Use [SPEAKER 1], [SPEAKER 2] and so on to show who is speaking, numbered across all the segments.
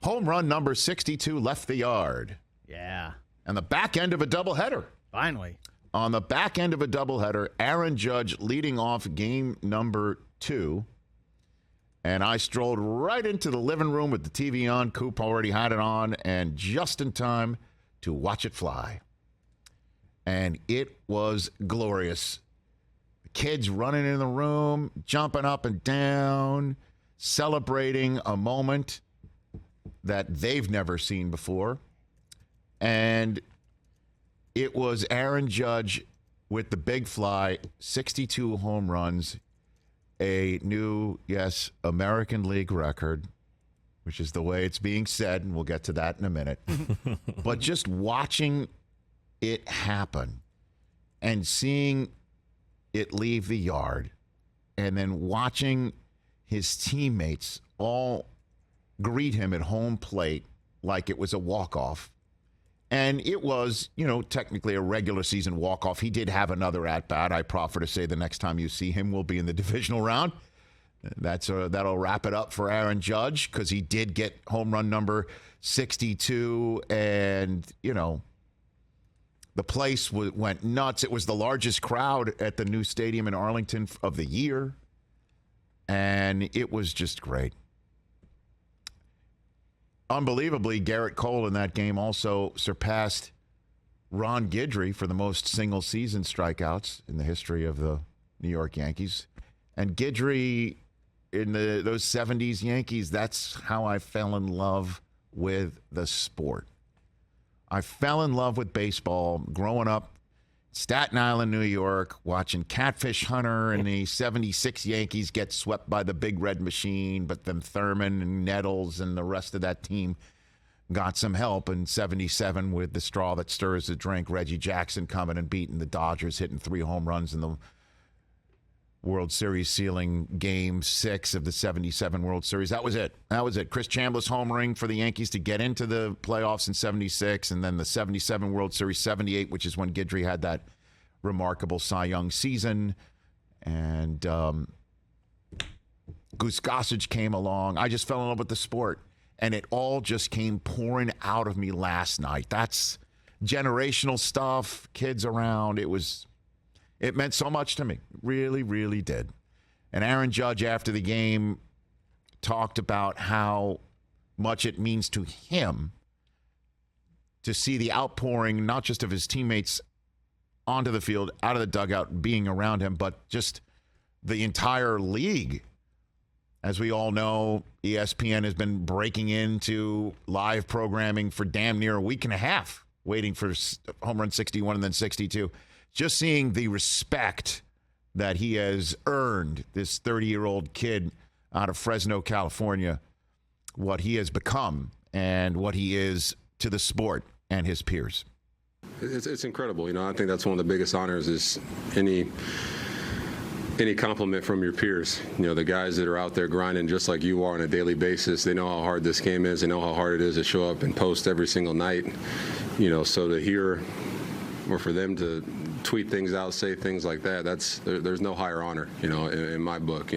[SPEAKER 1] Home run number 62 left the yard.
[SPEAKER 2] Yeah.
[SPEAKER 1] And the back end of a doubleheader.
[SPEAKER 2] Finally.
[SPEAKER 1] On the back end of a doubleheader, Aaron Judge leading off game number 2. And I strolled right into the living room with the TV on. Coop already had it on, and just in time to watch it fly. And it was glorious. The kids running in the room, jumping up and down, celebrating a moment that they've never seen before. And it was Aaron Judge with the big fly, 62 home runs, a new, yes, American League record, which is the way it's being said, and we'll get to that in a minute. But just watching it happen and seeing it leave the yard and then watching his teammates all greet him at home plate like it was a walk-off. And it was, technically a regular season walk-off. He did have another at-bat. I proffer to say the next time you see him will be in the divisional round. That'll wrap it up for Aaron Judge because he did get home run number 62. And, the place went nuts. It was the largest crowd at the new stadium in Arlington of the year. And it was just great. Unbelievably, Garrett Cole in that game also surpassed Ron Guidry for the most single-season strikeouts in the history of the New York Yankees. And Guidry, in those 70s Yankees, that's how I fell in love with the sport. I fell in love with baseball growing up Staten Island, New York, watching Catfish Hunter and the 76 Yankees get swept by the Big Red Machine, but then Thurman and Nettles and the rest of that team got some help in 77 with the straw that stirs the drink. Reggie Jackson coming and beating the Dodgers, hitting 3 home runs in the World Series sealing Game 6 of the 77 World Series. That was it. Chris Chambliss homering for the Yankees to get into the playoffs in 76, and then the 77 World Series, 78, which is when Guidry had that remarkable Cy Young season. And Goose Gossage came along. I just fell in love with the sport, and it all just came pouring out of me last night. That's generational stuff, kids around. It meant so much to me. Really, really did. And Aaron Judge, after the game, talked about how much it means to him to see the outpouring, not just of his teammates onto the field, out of the dugout, being around him, but just the entire league. As we all know, ESPN has been breaking into live programming for damn near a week and a half, waiting for home run 61 and then 62. Just seeing the respect that he has earned, this 30-year-old kid out of Fresno, California, what he has become and what he is to the sport and his peers.
[SPEAKER 3] It's incredible. I think that's one of the biggest honors is any compliment from your peers. The guys that are out there grinding just like you are on a daily basis, they know how hard this game is. They know how hard it is to show up and post every single night. So to hear or for them to tweet things out, say things like that, there's no higher honor, in my book.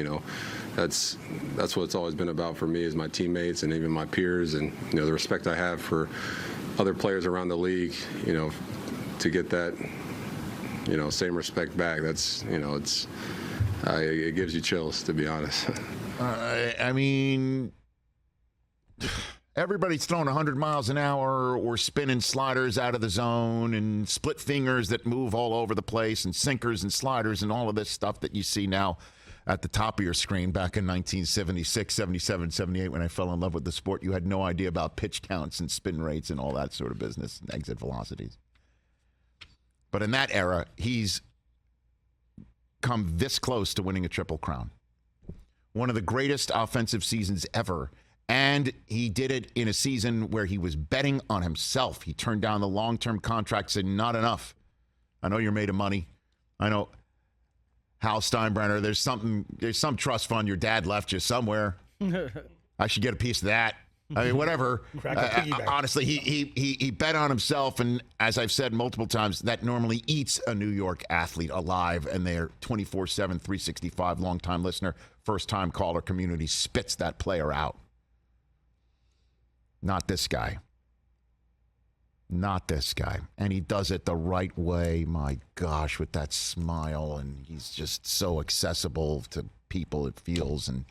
[SPEAKER 3] That's what it's always been about for me is my teammates and even my peers, and the respect I have for other players around the league, to get that, same respect back. That's, it gives you chills, to be honest.
[SPEAKER 1] I mean, everybody's throwing 100 miles an hour or spinning sliders out of the zone and split fingers that move all over the place and sinkers and sliders and all of this stuff that you see now at the top of your screen. Back in 1976, 77, 78, when I fell in love with the sport, you had no idea about pitch counts and spin rates and all that sort of business and exit velocities. But in that era, he's come this close to winning a Triple Crown. One of the greatest offensive seasons ever. And he did it in a season where he was betting on himself. He turned down the long-term contract, said, not enough. I know you're made of money. I know, Hal Steinbrenner, there's some trust fund your dad left you somewhere. I should get a piece of that. I mean, whatever. Honestly, he bet on himself, and as I've said multiple times, that normally eats a New York athlete alive, and they're 24/7, 365, long-time listener, first-time caller community spits that player out. Not this guy. Not this guy. And he does it the right way. My gosh, with that smile. And he's just so accessible to people, it feels. And